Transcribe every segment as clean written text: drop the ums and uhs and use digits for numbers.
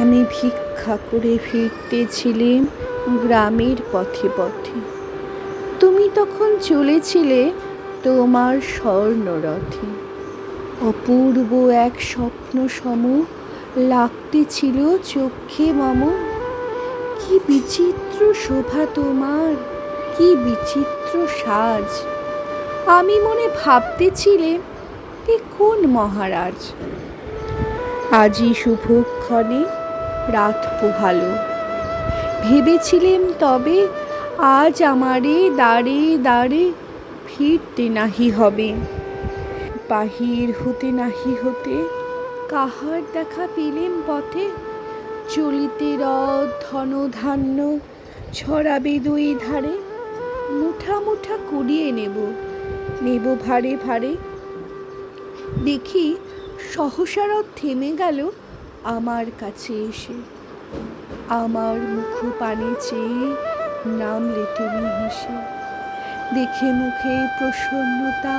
আমি ভিক্ষা করে ফিরতেছিলাম গ্রামের পথে পথে। তুমি তখন চলেছিলে তোমার স্বর্ণরথে। অপূর্ব এক স্বপ্ন সম লাগতেছিল চক্ষে মম। কি বিচিত্র শোভা তোমার, কি বিচিত্র সাজ! আমি মনে ভাবতেছিলে এ কোন মহারাজ। আজি শুভক্ষণে রাত পোহালো। ভেবেছিলেম তবে আজ আমারে দ্বারে দ্বারে ফিরতে নাহি হবে। বাহির হতে নাহি হতে কাহার দেখা পেলেম পথে। চলিতে রথ ধনধান্য ছড়াবে দুই ধারে। মুঠা মুঠা কুড়িয়ে নেব ভারে ভারে। দেখি সহসা রথ থেমে গেল আমার কাছে এসে। আমার মুখ পানে চেয়ে নামলে তুমি হেসে। দেখে মুখে প্রসন্নতা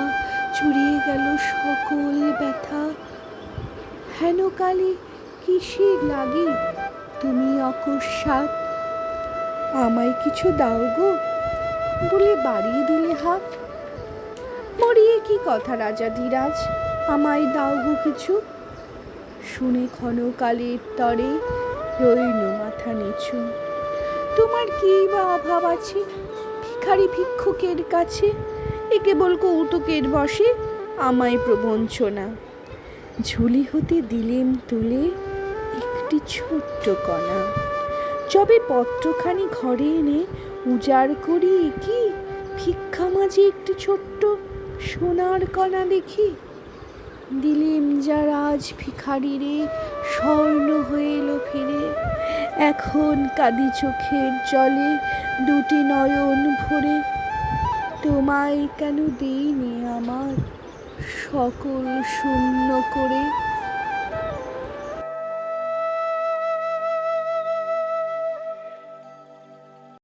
চুরিয়ে গেল সকল ব্যথা। হেন কালে কিসের লাগি তুমি অকস্মাৎ আমায় কিছু দাও গো বলে বাড়িয়ে দিলে হাত। মরিয়ে কি কথা রাজাধিরাজ, আমায় দাও গো কিছু। শুনে ক্ষণকালের তরে রইল মাথা নিচু। তোমার কি বা অভাব আছে ভিখারি ভিক্ষুকের কাছে? এ কেবল কৌতুকের বসে আমায় প্রবঞ্চনা। ঝুলি হতে দিলেম তুলে একটি ছোট্ট কণা। যবে পত্রখানি ঘরে এনে উজাড় করি, কি ভিক্ষা মাঝে একটি ছোট্ট সোনার কণা দেখি। দিলেম যারা আজ ভিখারিরে স্বর্ণ হয়ে এলো ফিরে। এখন কাঁদি চোখের জলে দুটি নয়ন ভরে। তোমায় কেন দেইনি আমার সকল শূন্য করে।